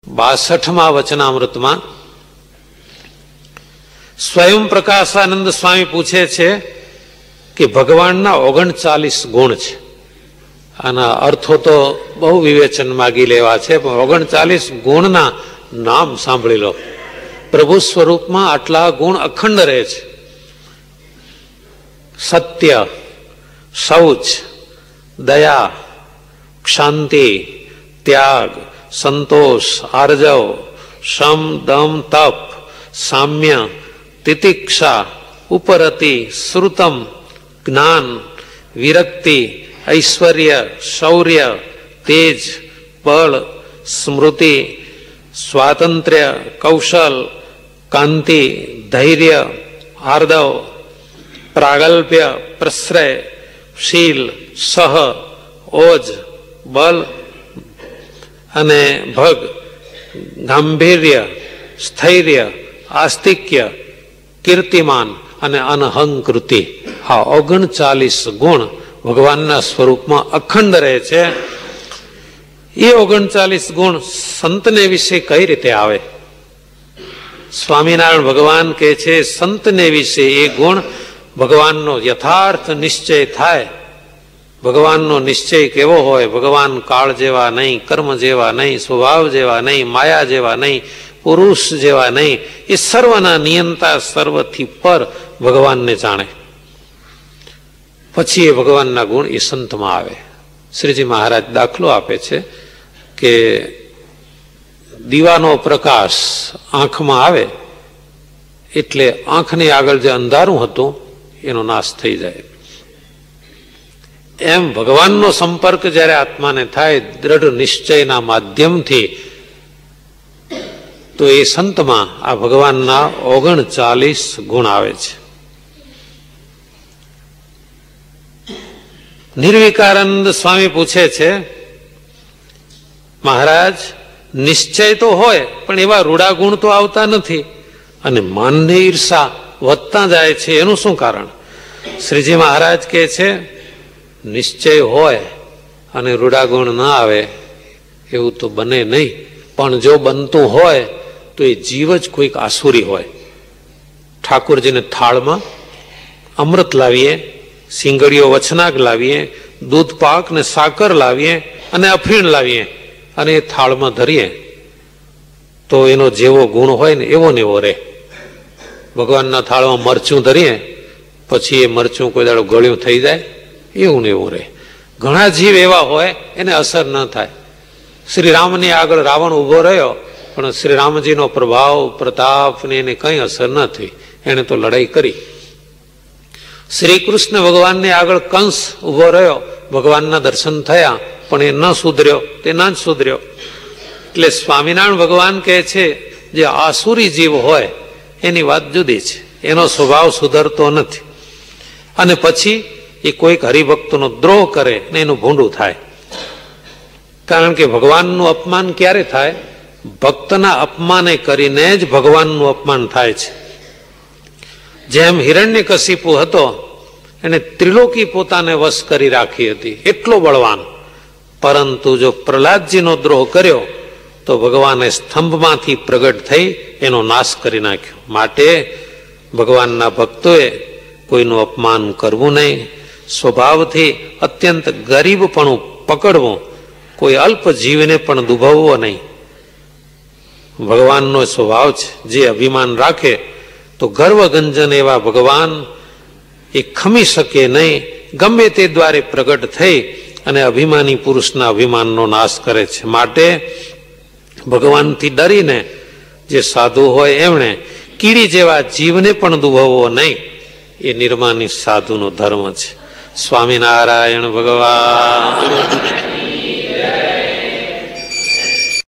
62મા વચનામૃતમાં સ્વયં પ્રકાશાનંદ સ્વામી પૂછે છે કે ભગવાનના 39 ગુણ છે. આના અર્થો તો બહુ વિવેચન માગી લેવા છે, પણ 39 ગુણના નામ સાંભળી લો. પ્રભુ સ્વરૂપમાં આટલા ગુણ અખંડ રહે છે. સત્ય, શૌચ, દયા, શાંતિ, ત્યાગ, સંતોષ, આર્જવ, શમ, દમ, તપ, સામ્ય, તિતિક્ષા, ઉપરતિ, શ્રુતમ, જ્ઞાન, વિરક્તિ, ઐશ્વર્ય, શૌર્ય, તેજ, બળ, સ્મૃતિ, સ્વાતંત્ર્ય, કૌશલ, કાંતિ, ધૈર્ય, આર્દવ, પ્રાગલ્ભ્ય, પ્રશ્રય, શીલ, સહ, ઓજ, બલ અને ભગ, ગાંભીર્ય, સ્થૈર્ય, આસ્તિક્ય, કીર્તિમાન અને અનહંકૃતિ. આ 39 ગુણ ભગવાનના સ્વરૂપમાં અખંડ રહે છે. એ 39 ગુણ સંતને વિશે કઈ રીતે આવે? સ્વામિનારાયણ ભગવાન કહે છે સંતને વિશે એ ગુણ ભગવાનનો યથાર્થ નિશ્ચય થાય. ભગવાનનો નિશ્ચય કેવો હોય? ભગવાન કાળ જેવા નહીં, કર્મ જેવા નહીં, સ્વભાવ જેવા નહીં, માયા જેવા નહીં, પુરુષ જેવા નહીં. એ સર્વના નિયંતા, સર્વથી પર ભગવાનને જાણે. પછી એ ભગવાનના ગુણ એ સંતમાં આવે. શ્રીજી મહારાજ દાખલો આપે છે કે દીવાનો પ્રકાશ આંખમાં આવે એટલે આંખની આગળ જે અંધારું હતું એનો નાશ થઈ જાય. એમ ભગવાનનો સંપર્ક જ્યારે આત્માને થાય દ્રઢ નિશ્ચયના માધ્યમથી, તો એ સંતમાં આ ભગવાનના 39 ગુણ આવે છે. નિર્વિકારાનંદ સ્વામી પૂછે છે, મહારાજ નિશ્ચય તો હોય પણ એવા રૂડા ગુણ તો આવતા નથી અને માનની ઈર્ષા વધતા જાય છે, એનું શું કારણ? શ્રીજી મહારાજ કહે છે નિશ્ચય હોય અને રૂડા ગુણ ના આવે એવું તો બને નહીં. પણ જો બનતું હોય તો એ જીવ જ કોઈક આસુરી હોય. ઠાકોરજીને થાળમાં અમૃત લાવીએ, સિંગડીઓ વચનાક લાવીએ, દૂધ પાક ને સાકર લાવીએ અને અફીણ લાવીએ અને એ થાળમાં ધરીએ તો એનો જેવો ગુણ હોય ને એવો રહે. ભગવાનના થાળમાં મરચું ધરીએ પછી એ મરચું કોઈ દાડો ગળ્યું થઈ જાય એવું ને એવું રહે. ઘણા જીવ એવા હોય એને અસર ન થાય. શ્રી રામની આગળ રાવણ ઉભો રહ્યો પણ શ્રી રામજીનો પ્રભાવ, પ્રતાપ ને એને કઈ અસર ન થઈ, એને તો લડાઈ કરી. શ્રી કૃષ્ણ ભગવાનની આગળ કંસ ઉભો રહ્યો, ભગવાનના દર્શન થયા પણ એ ન સુધર્યો, તે ના જ સુધર્યો. એટલે સ્વામિનારાયણ ભગવાન કહે છે જે આસુરી જીવ હોય એની વાત જુદી છે, એનો સ્વભાવ સુધરતો નથી. અને પછી એ કોઈક હરિભક્તનો દ્રોહ કરે ને એનું ભૂંડું થાય. કારણ કે ભગવાનનું અપમાન ક્યારે થાય? ભક્તના અપમાને કરીને જ ભગવાનનું અપમાન થાય છે. જેમ હિરણ્યકશિપુ હતો એને ત્રિલોકી પોતાને વશ કરી રાખી હતી, એટલો બળવાન. પરંતુ જો પ્રહલાદજીનો દ્રોહ કર્યો તો ભગવાને સ્તંભમાંથી પ્રગટ થઈ એનો નાશ કરી નાખ્યો. માટે ભગવાનના ભક્તોએ કોઈનું અપમાન કરવું નહીં. સ્વભાવથી અત્યંત ગરીબપણું પકડવું, કોઈ અલ્પ જીવને પણ દુભાવવો નહીં. ભગવાનનો સ્વભાવ છે જે અભિમાન રાખે તો ગર્વગંજન એવા ભગવાન એ ખમી શકે નહીં. ગમે તે દ્વારે પ્રગટ થઈ અને અભિમાની પુરુષના અભિમાનનો નાશ કરે છે. માટે ભગવાનથી ડરીને જે સાધુ હોય એમણે કીડી જેવા જીવને પણ દુભાવવો નહીં. એ નિર્માની સાધુનો ધર્મ છે. સ્વામિનારાયણ ભગવાન.